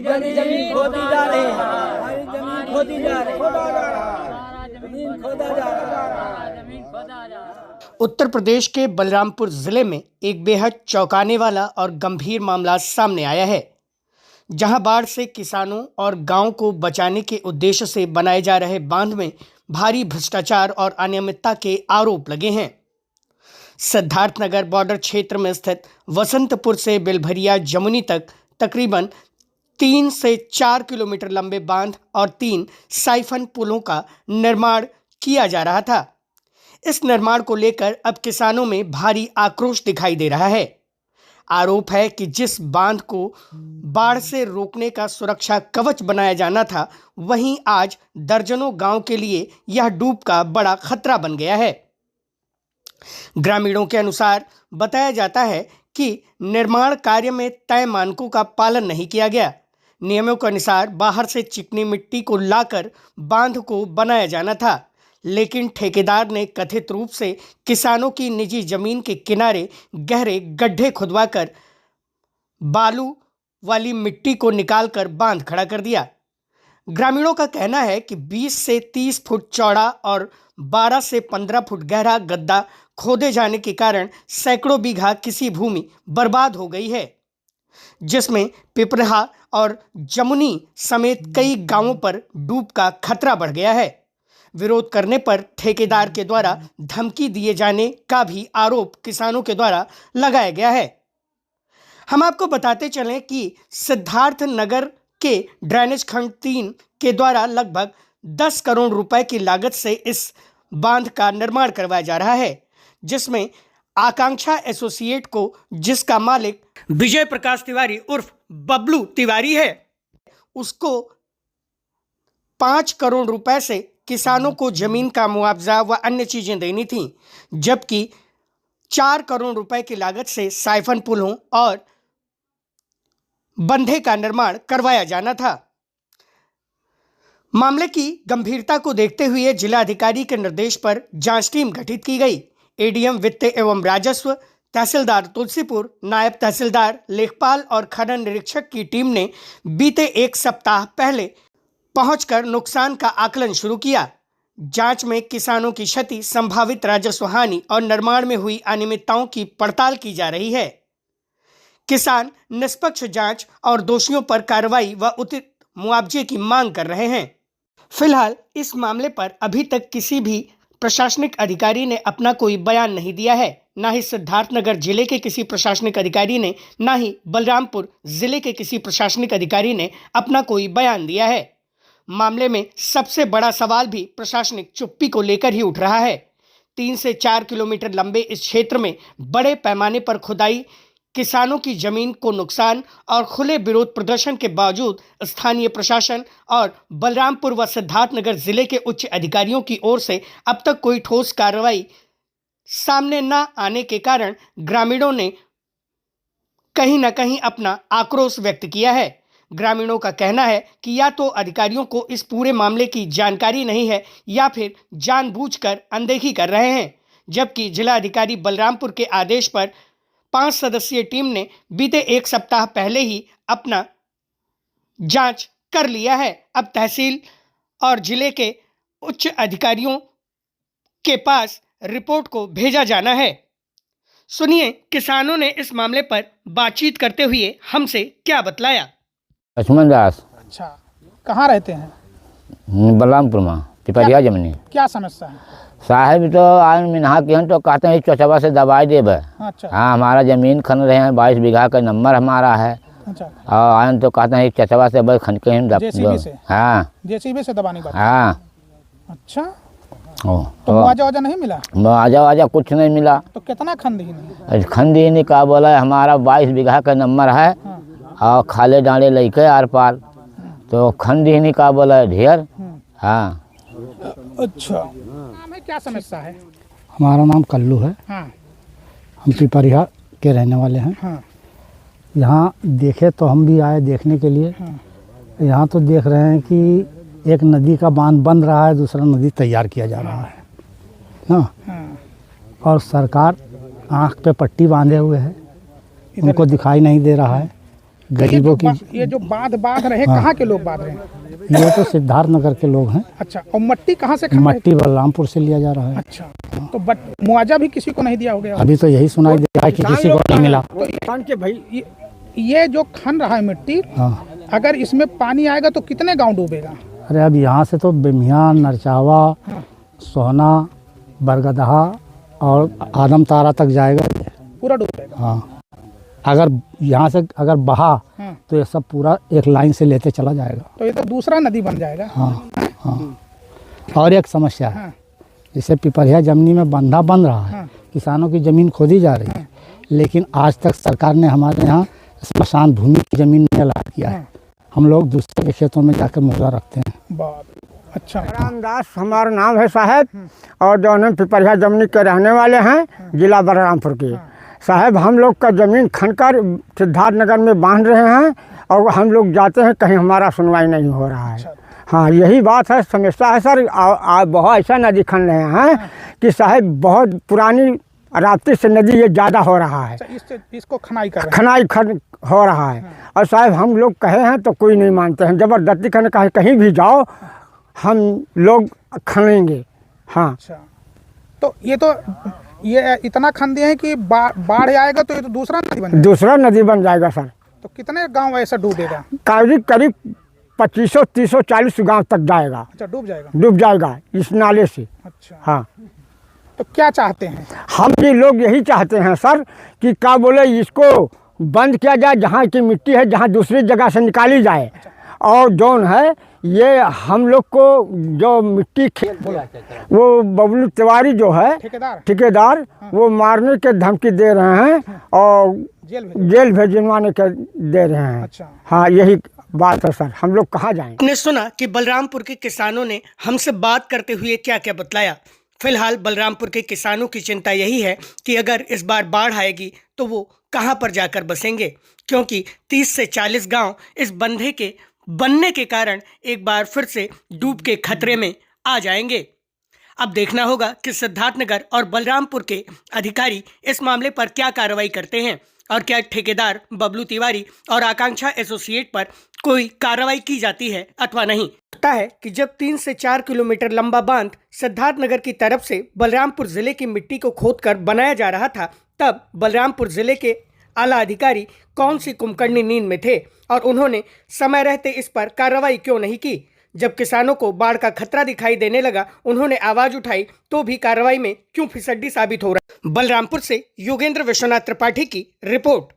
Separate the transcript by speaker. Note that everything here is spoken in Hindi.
Speaker 1: जमीन खोदी जा रही है, हमारी जमीन खोदी जा रही है, जमीन खोदा जा रहा है।
Speaker 2: उत्तर प्रदेश के बलरामपुर जिले में एक बेहद चौंकाने वाला और गंभीर मामला सामने आया है, जहां बाढ़ से किसानों और गांव को बचाने के उद्देश्य से बनाए जा रहे बांध में भारी भ्रष्टाचार और अनियमितता के आरोप लगे हैं। सिद्धार्थनगर बॉर्डर क्षेत्र में स्थित वसंतपुर से बिलभरिया जमुनी तक तकरीबन 3 से 4 किलोमीटर लंबे बांध और 3 साइफन पुलों का निर्माण किया जा रहा था। इस निर्माण को लेकर अब किसानों में भारी आक्रोश दिखाई दे रहा है। आरोप है कि जिस बांध को बाढ़ से रोकने का सुरक्षा कवच बनाया जाना था, वहीं आज दर्जनों गांव के लिए यह डूब का बड़ा खतरा बन गया है। ग्रामीणों के अनुसार बताया जाता है कि निर्माण कार्य में तय मानकों का पालन नहीं किया गया। नियमों के अनुसार बाहर से चिकनी मिट्टी को लाकर बांध को बनाया जाना था, लेकिन ठेकेदार ने कथित रूप से किसानों की निजी जमीन के किनारे गहरे गड्ढे खुदवाकर बालू वाली मिट्टी को निकालकर बांध खड़ा कर दिया। ग्रामीणों का कहना है कि 20 से 30 फुट चौड़ा और 12 से 15 फुट गहरा गड्ढा खोदे जाने के कारण सैकड़ों बीघा किसी भूमि बर्बाद हो गई है, जिसमें पिपरहा और जमुनी समेत कई गांवों पर डूब का खतरा बढ़ गया है। विरोध करने पर ठेकेदार के द्वारा धमकी दिए जाने का भी आरोप किसानों के द्वारा लगाया गया है। हम आपको बताते चलें कि सिद्धार्थनगर के ड्रेनेज खंड 3 के द्वारा लगभग 10 करोड़ रुपए की लागत से इस बांध का निर्माण करवाया जा रहा है, जिसमें आकांक्षा एसोसिएट को, जिसका मालिक विजय प्रकाश तिवारी उर्फ बबलू तिवारी है, उसको 5 करोड़ रुपए से किसानों को जमीन का मुआवजा व अन्य चीजें देनी थीं, जबकि 4 करोड़ रुपए की लागत से साइफन पुलों और बंधे का निर्माण करवाया जाना था। मामले की गंभीरता को देखते हुए जिलाधिकारी के निर्देश पर जांच टीम गठित की गई। एडीएम वित्त एवं राजस्व, तहसीलदार तुलसीपुर, नायब तहसीलदार, लेखपाल और खनन निरीक्षक की टीम ने बीते 1 सप्ताह पहले पहुंचकर नुकसान का आकलन शुरू किया। जांच में किसानों की क्षति, संभावित राजस्व हानि और निर्माण में हुई अनियमितताओं की पड़ताल की जा रही है। किसान निष्पक्ष जांच और दोषियों पर कार्रवाई व उचित मुआवजे की मांग कर रहे हैं। फिलहाल इस मामले पर अभी तक किसी भी प्रशासनिक अधिकारी ने अपना कोई बयान नहीं दिया है। ना ही सिद्धार्थनगर जिले के किसी प्रशासनिक अधिकारी ने, ना ही बलरामपुर जिले के किसी प्रशासनिक अधिकारी ने अपना कोई बयान दिया है। मामले में सबसे बड़ा सवाल भी प्रशासनिक चुप्पी को लेकर ही उठ रहा है। 3 से 4 किलोमीटर लंबे इस क्षेत्र में बड़े पैमाने पर खुदाई, किसानों की जमीन को नुकसान और खुले विरोध प्रदर्शन के बावजूद स्थानीय प्रशासन और बलरामपुर व सिद्धार्थनगर जिले के उच्च अधिकारियों की ओर से अब तक कोई ठोस कार्रवाई सामने न आने के कारण ग्रामीणों ने कहीं न कहीं अपना आक्रोश व्यक्त किया है। ग्रामीणों का कहना है कि या तो अधिकारियों को इस पूरे मामले की जानकारी नहीं है या फिर जानबूझकर अनदेखी कर रहे हैं, जबकि जिलाधिकारी बलरामपुर के आदेश पर 5 सदस्यीय टीम ने बीते 1 सप्ताह पहले ही अपना जांच कर लिया है। अब तहसील और जिले के उच्च अधिकारियों के पास रिपोर्ट को भेजा जाना है। सुनिए किसानों ने इस मामले पर बातचीत करते हुए हमसे क्या बतलाया।
Speaker 3: लक्ष्मण दास।
Speaker 4: अच्छा, कहाँ रहते हैं?
Speaker 3: बलरामपुर में, पिपरिया जमनी।
Speaker 4: क्या समस्या है?
Speaker 3: साहब तो आज मिनहा के तो कहते हैं चौचवा से दवाई देवे।
Speaker 4: अच्छा।
Speaker 3: हाँ, हमारा जमीन खन रहे हैं, 22 बीघा का नंबर हमारा है।
Speaker 4: अच्छा।
Speaker 3: और आयन तो कहते हैं चचवा से बस खन के हम
Speaker 4: जेसीबी से?
Speaker 3: हाँ,
Speaker 4: जेसीबी से दबानी बात।
Speaker 3: हाँ।
Speaker 4: अच्छा,
Speaker 3: तो
Speaker 4: मुआवजा नहीं मिला?
Speaker 3: मुआवजा कुछ नहीं मिला।
Speaker 4: तो कितना खंडहीन?
Speaker 3: खंडहीन का बोला हमारा 22 बीघा का नंबर है।
Speaker 4: हाँ।
Speaker 3: और खाले डाले लैके आर पार, तो खंडहीन का बोला ढेर। हाँ।
Speaker 4: अच्छा, नाम है, क्या समस्या है?
Speaker 5: हमारा नाम कल्लू है।
Speaker 4: हाँ।
Speaker 5: हम पिपरिया के रहने वाले हैं।
Speaker 4: हाँ।
Speaker 5: यहाँ देखे तो हम भी आए देखने के लिए।
Speaker 4: हाँ।
Speaker 5: यहाँ तो देख रहे हैं कि एक नदी का बांध बन रहा है, दूसरा नदी तैयार किया जा रहा है ना।
Speaker 4: हाँ।
Speaker 5: और सरकार आँख पे पट्टी बांधे हुए है, उनको दिखाई नहीं दे रहा है। गरीबों की।
Speaker 4: ये जो बांध रहे कहाँ के लोग बांध रहे हैं?
Speaker 5: ये तो सिद्धार्थ नगर के लोग हैं।
Speaker 4: अच्छा, और मट्टी कहाँ से खा रहे
Speaker 5: मट्टी बलरामपुर से लिया जा रहा है।
Speaker 4: अच्छा, तो बट मुआवजा भी किसी को नहीं दिया हो गया?
Speaker 5: अभी तो यही सुनाई दे रहा है कि किसी को नहीं मिला।
Speaker 4: ये जो खन रहा है मिट्टी,
Speaker 5: हाँ,
Speaker 4: अगर इसमें पानी आएगा तो कितने गांव डूबेगा?
Speaker 5: अरे अब यहाँ से तो बेमियाँ, नरचावा, सोहना, बरगदहा और आदम तारा तक जाएगा ये।
Speaker 4: पूरा डूबेगा?
Speaker 5: हाँ, अगर यहाँ से अगर बहा
Speaker 4: हाँ।
Speaker 5: तो ये सब पूरा एक लाइन से लेते चला जाएगा।
Speaker 4: तो ये तो दूसरा नदी बन जाएगा।
Speaker 5: हाँ हाँ। और एक समस्या है,
Speaker 4: हाँ।
Speaker 5: जैसे पिपरिया जमीनी में बंधा बन रहा है,
Speaker 4: हाँ।
Speaker 5: किसानों की ज़मीन खोदी जा रही है, लेकिन आज तक सरकार ने हमारे यहाँ स्मशान भूमि की ज़मीन नहीं अलाट किया है। हम लोग दूसरे के खेतों में जाकर मुर्गा रखते हैं।
Speaker 4: बाप, अच्छा।
Speaker 6: रामदास हमारा नाम है साहब, और जो हम पिपरिया जमनी के रहने वाले हैं, जिला बलरामपुर के। साहब हम लोग का ज़मीन खनकर सिद्धार्थ नगर में बांध रहे हैं, और हम लोग जाते हैं कहीं हमारा सुनवाई नहीं हो रहा है। हाँ, यही बात है, समस्या है सर। बहुत ऐसा नदी खन रहे हैं कि साहब बहुत पुरानी राप्ती से नदी ये ज़्यादा हो रहा है।
Speaker 4: इसको खनाई कर रहे हैं।
Speaker 6: खनाई हो रहा है। और साहब हम लोग कहे हैं तो कोई नहीं मानते हैं, ज़बरदस्ती खन कहे कहीं भी जाओ हम लोग खनेंगे। हाँ।
Speaker 4: अच्छा, तो ये इतना खन दिए हैं कि बाढ़ आएगा तो ये तो दूसरा नदी बन जाएगा।
Speaker 6: दूसरा नदी बन जाएगा सर।
Speaker 4: तो कितने गांव ऐसा डूबेगा?
Speaker 6: करीब 2500, 300, 40 गाँव तक जाएगा।
Speaker 4: अच्छा,
Speaker 6: डूब जाएगा इस नाले से।
Speaker 4: अच्छा,
Speaker 6: हाँ।
Speaker 4: तो क्या चाहते हैं?
Speaker 6: हम भी लोग यही चाहते हैं सर कि क्या बोले, इसको बंद किया जाए, जहाँ की मिट्टी है जहाँ दूसरी जगह से निकाली जाए। और जौन है ये हम लोग को जो मिट्टी वो बबलू तिवारी जो है ठेकेदार, वो मारने के धमकी दे रहे हैं और जेल भेजवाने के दे रहे हैं।
Speaker 4: अच्छा।
Speaker 6: हाँ, यही बात है सर। हम लोग कहाँ जाएंगे?
Speaker 2: आपने सुना कि बलरामपुर के किसानों ने हमसे बात करते हुए क्या क्या बतलाया। फिलहाल बलरामपुर के किसानों की चिंता यही है कि अगर इस बार बाढ़ आएगी तो वो कहां पर जाकर बसेंगे, क्योंकि 30 से 40 गांव इस बंधे के बनने के कारण एक बार फिर से डूब के खतरे में आ जाएंगे। अब देखना होगा कि सिद्धार्थनगर और बलरामपुर के अधिकारी इस मामले पर क्या कार्रवाई करते हैं, और क्या ठेकेदार बबलू तिवारी और आकांक्षा एसोसिएट पर कोई कार्रवाई की जाती है अथवा नहीं। लगता है कि जब 3 से 4 किलोमीटर लंबा बांध सिद्धार्थनगर की तरफ से बलरामपुर जिले की मिट्टी को खोदकर बनाया जा रहा था, तब बलरामपुर जिले के आला अधिकारी कौन सी कुंभकर्णी नींद में थे और उन्होंने समय रहते इस पर कार्रवाई क्यों नहीं की। जब किसानों को बाढ़ का खतरा दिखाई देने लगा, उन्होंने आवाज उठाई तो भी कार्रवाई में क्यों फिसड्डी साबित हो रहा है। बलरामपुर से योगेंद्र विश्वनाथ त्रिपाठी की रिपोर्ट।